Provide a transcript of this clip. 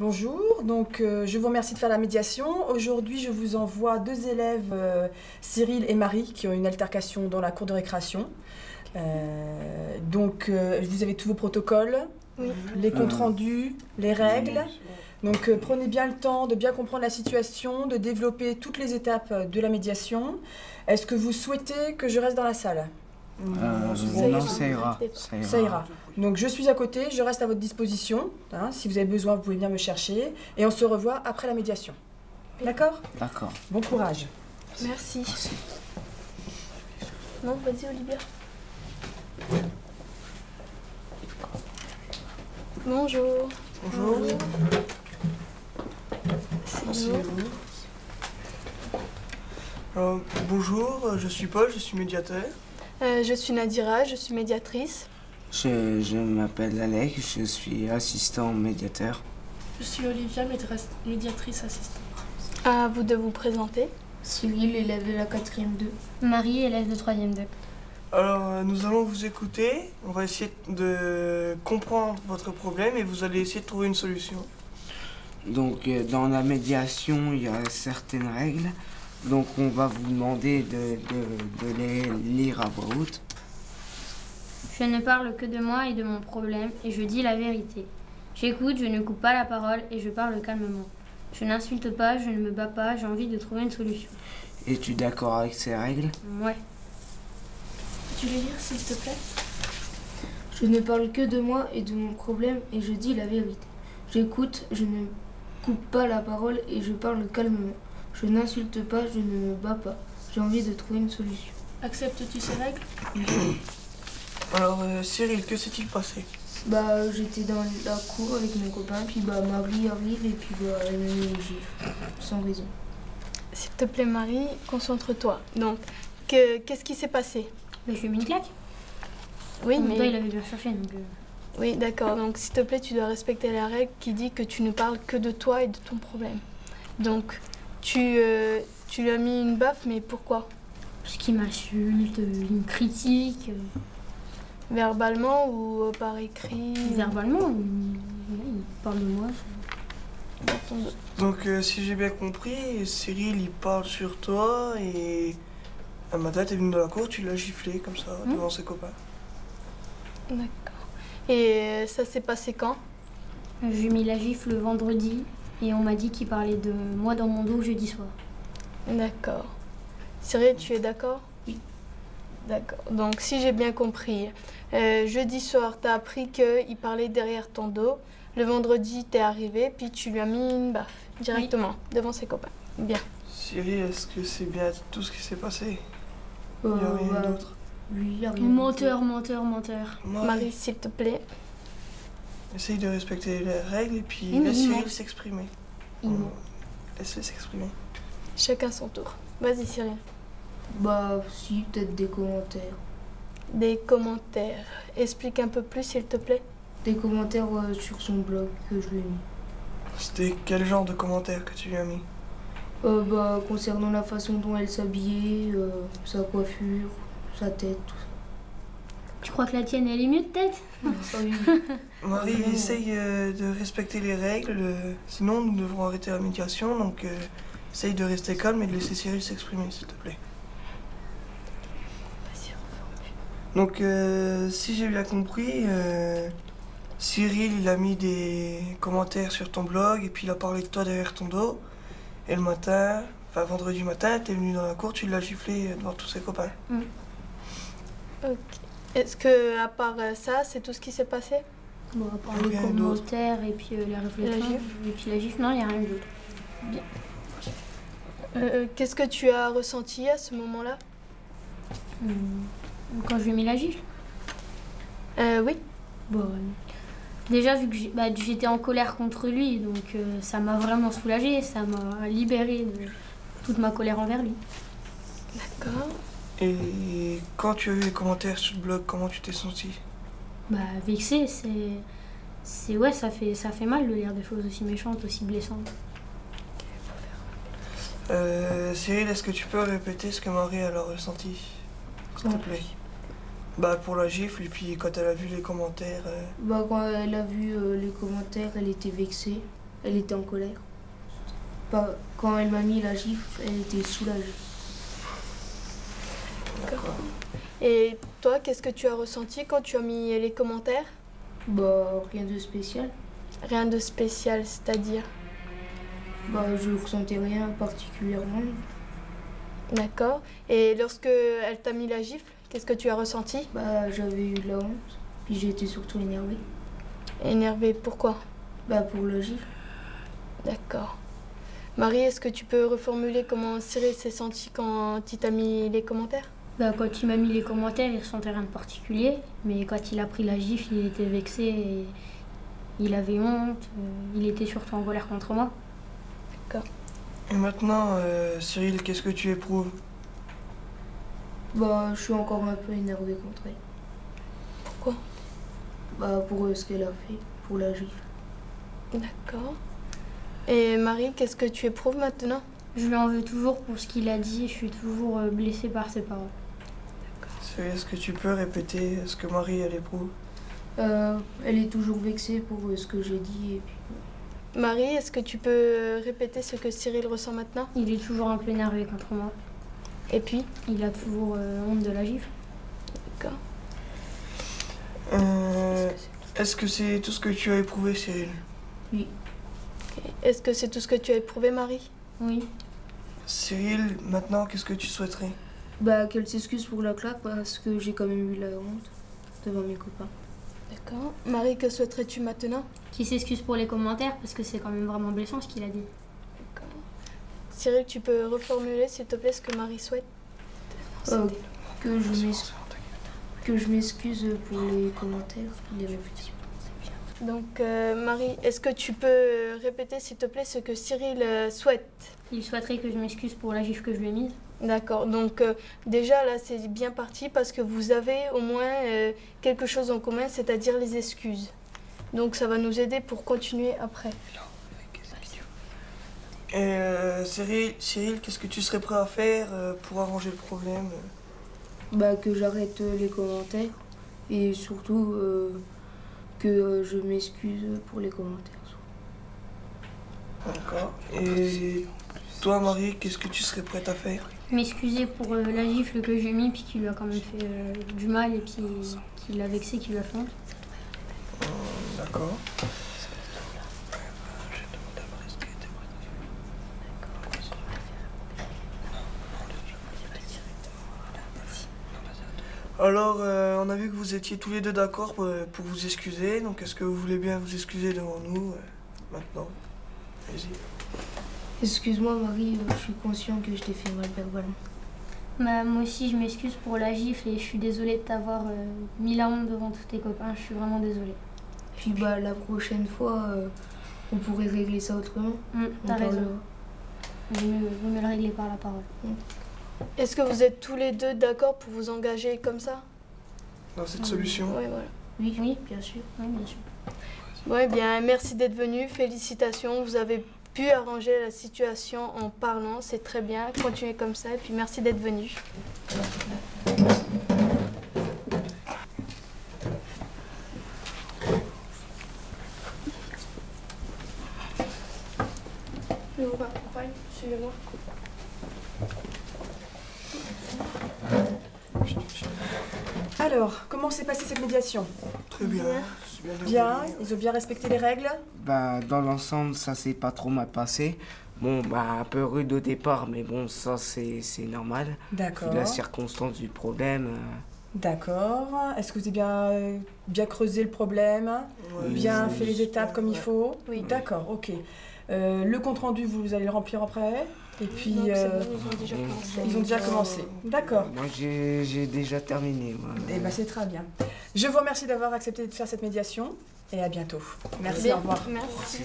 Bonjour, je vous remercie de faire la médiation. Aujourd'hui, je vous envoie deux élèves, Cyril et Marie, qui ont une altercation dans la cour de récréation. Vous avez tous vos protocoles, oui. Les comptes rendus, les règles. Prenez bien le temps de bien comprendre la situation, de développer toutes les étapes de la médiation. Est-ce que vous souhaitez que je reste dans la salle ? Non, ça ira. Ça ira. Donc je suis à côté, je reste à votre disposition. Si vous avez besoin, vous pouvez venir me chercher. Et on se revoit après la médiation. D'accord ? D'accord. Bon courage. Merci. Non, vas-y Olivia. Bonjour. Bonjour. Bonjour, je suis Paul, je suis médiateur. Je suis Nadira, je suis médiatrice. Je m'appelle Alec, je suis assistant médiateur. Je suis Olivia, médiatrice assistante. À vous de vous présenter. Cyril, élève de la 4e 2. Marie, élève de 3e 2. Alors, nous allons vous écouter. On va essayer de comprendre votre problème et vous allez essayer de trouver une solution. Donc, dans la médiation, il y a certaines règles. Donc, on va vous demander de les lire à voix haute. Je ne parle que de moi et de mon problème et je dis la vérité. J'écoute, je ne coupe pas la parole et je parle calmement. Je n'insulte pas, je ne me bats pas, j'ai envie de trouver une solution. Es-tu d'accord avec ces règles? Ouais. Peux-tu les lire, s'il te plaît? Je ne parle que de moi et de mon problème et je dis la vérité. J'écoute, je ne coupe pas la parole et je parle calmement. Je n'insulte pas, je ne me bats pas. J'ai envie de trouver une solution. Acceptes-tu ces règles? Alors, Cyril, que s'est-il passé? J'étais dans la cour avec mon copain, puis Marie arrive et puis elle me met une gifle, sans raison. S'il te plaît Marie, concentre-toi. Donc, qu'est-ce qui s'est passé? Je lui ai mis une claque. Oui, mais... Toi, il avait bien cherché, donc... Oui, d'accord. Donc, s'il te plaît, tu dois respecter la règle qui dit que tu ne parles que de toi et de ton problème. Donc, tu lui as mis une baffe, mais pourquoi? Parce qu'il m'insulte, il me critique. Verbalement ou par écrit? Verbalement, il parle de moi. Donc, si j'ai bien compris, Cyril, il parle sur toi et un matin, t'es venu dans la cour, tu l'as giflé comme ça, devant ses copains. D'accord. Et ça s'est passé quand? J'ai mis la gifle le vendredi et on m'a dit qu'il parlait de moi dans mon dos jeudi soir. D'accord. Cyril, tu es d'accord? Oui. D'accord. Donc, si j'ai bien compris, jeudi soir, tu as appris qu'il parlait derrière ton dos. Le vendredi, tu es arrivé, puis tu lui as mis une baffe directement devant ses copains. Bien. Cyril, est-ce que c'est bien tout ce qui s'est passé? Il n'y a rien d'autre? Oui, il n'y a rien Menteur. Marie, s'il te plaît. Essaye de respecter les règles et puis laisse Cyril s'exprimer. Laisse-le s'exprimer. Chacun son tour. Vas-y, Cyril. Si, peut-être des commentaires. Des commentaires. Explique un peu plus, s'il te plaît. Des commentaires sur son blog que je lui ai mis. C'était quel genre de commentaires que tu lui as mis? Concernant la façon dont elle s'habillait, sa coiffure, sa tête, tout ça. Tu crois que la tienne, elle est mieux de tête? Oui. Marie, essaye de respecter les règles, sinon nous devrons arrêter la médiation, donc essaye de rester calme et de laisser Cyril s'exprimer, s'il te plaît. Donc, si j'ai bien compris, Cyril, il a mis des commentaires sur ton blog et puis il a parlé de toi derrière ton dos. Et le matin, vendredi matin, t'es venu dans la cour, tu l'as giflé devant tous ses copains. Ok. Est-ce que, à part ça, c'est tout ce qui s'est passé? À part les commentaires et puis les réflexions. Et puis la gifle, non, il n'y a rien d'autre. Bien. Qu'est-ce que tu as ressenti à ce moment-là? Quand je lui ai mis la gifle? Oui. Déjà, vu que j'étais en colère contre lui, donc ça m'a vraiment soulagée, ça m'a libérée de toute ma colère envers lui. D'accord. Et quand tu as eu les commentaires sur le blog, comment tu t'es sentie? Vexée, ça fait mal de lire des choses aussi méchantes, aussi blessantes. Cyril, est-ce que tu peux répéter ce que Marie elle a ressenti, s'il te plaît? Pour la gifle et puis quand elle a vu les commentaires. Quand elle a vu les commentaires, elle était vexée. elle était en colère. Quand elle m'a mis la gifle, elle était soulagée. Et toi, qu'est-ce que tu as ressenti quand tu as mis les commentaires? Bah, rien de spécial. Rien de spécial, c'est-à-dire? Bah, je ressentais rien particulièrement. D'accord. Et lorsque elle t'a mis la gifle, qu'est-ce que tu as ressenti? Bah, j'avais eu de la honte, puis j'ai été surtout énervée. Énervé, pourquoi? Bah, pour la gifle. D'accord. Marie, est-ce que tu peux reformuler comment Cyril s'est senti quand il t'a mis les commentaires? Bah, quand il m'a mis les commentaires, il ressentait rien de particulier. Mais quand il a pris la gifle, il était vexé et il avait honte. Il était surtout en colère contre moi. Et maintenant, Cyril, qu'est-ce que tu éprouves? Bah, je suis encore un peu énervée contre elle. Pourquoi? Bah, pour ce qu'elle a fait, pour la gifle. D'accord. Et Marie, qu'est-ce que tu éprouves maintenant? Je lui en veux toujours pour ce qu'il a dit et je suis toujours blessée par ses paroles. Cyril, est-ce que tu peux répéter ce que Marie, elle éprouve? Elle est toujours vexée pour ce que j'ai dit et puis... Marie, est-ce que tu peux répéter ce que Cyril ressent maintenant? Il est toujours un peu énervé contre moi. Et puis? Il a toujours honte de la gifle. D'accord. Est-ce que c'est tout ce que tu as éprouvé, Cyril? Oui. Okay. Est-ce que c'est tout ce que tu as éprouvé, Marie? Oui. Cyril, maintenant, qu'est-ce que tu souhaiterais? Bah, qu'elle s'excuse pour la claque parce que j'ai quand même eu la honte devant mes copains. D'accord. Marie, que souhaiterais-tu maintenant? Qu'il s'excuse pour les commentaires parce que c'est quand même vraiment blessant ce qu'il a dit. D'accord. Cyril, tu peux reformuler, s'il te plaît, ce que Marie souhaite? Que je m'excuse pour les commentaires et les réflexions. Donc, Marie, est-ce que tu peux répéter, s'il te plaît, ce que Cyril souhaite? Il souhaiterait que je m'excuse pour la gifle que je lui ai mise. D'accord, donc déjà là c'est bien parti parce que vous avez au moins quelque chose en commun, c'est-à-dire les excuses. Donc ça va nous aider pour continuer après. Cyril, qu'est-ce que tu serais prêt à faire pour arranger le problème? Bah, que j'arrête les commentaires et surtout que je m'excuse pour les commentaires. D'accord. Et toi, Marie, qu'est-ce que tu serais prête à faire? M'excuser pour la gifle que j'ai mis puis qui lui a quand même fait du mal et puis qui l'a vexé, qui lui a fait honte. D'accord. Alors, on a vu que vous étiez tous les deux d'accord pour vous excuser. Donc, est-ce que vous voulez bien vous excuser devant nous maintenant? Allez-y. Excuse-moi Marie, je suis conscient que je t'ai fait mal verbalement. Bah, moi aussi je m'excuse pour la gifle et je suis désolée de t'avoir mis la honte devant tous tes copains, je suis vraiment désolée. Puis bah la prochaine fois, on pourrait régler ça autrement. T'as raison. Vaut mieux le régler par la parole. Est-ce que vous êtes tous les deux d'accord pour vous engager comme ça? Dans cette solution? Oui, voilà. Oui, bien sûr. Oui, bien sûr. Ouais, bien, merci d'être venu, félicitations, vous avez pu arranger la situation en parlant, c'est très bien, continuez comme ça et puis merci d'être venu. Je vous accompagne, suivez-moi. Alors, comment s'est passée cette médiation? Très bien. Bien, ils ont bien respecté les règles? Bah, dans l'ensemble, ça s'est pas trop mal passé. Bon, bah, un peu rude au départ, mais bon, ça, c'est normal. D'accord. Vu la circonstance du problème. D'accord. Est-ce que vous avez bien creusé le problème? Bien fait les étapes comme il faut? Oui. D'accord, ok. Le compte-rendu, vous allez le remplir après? Et puis, Donc, c'est bon, ils ont déjà commencé. ils ont déjà commencé. D'accord. Moi, j'ai déjà terminé. Moi. Eh bien, c'est très bien. Je vous remercie d'avoir accepté de faire cette médiation et à bientôt. Merci, Bien, au revoir. Merci.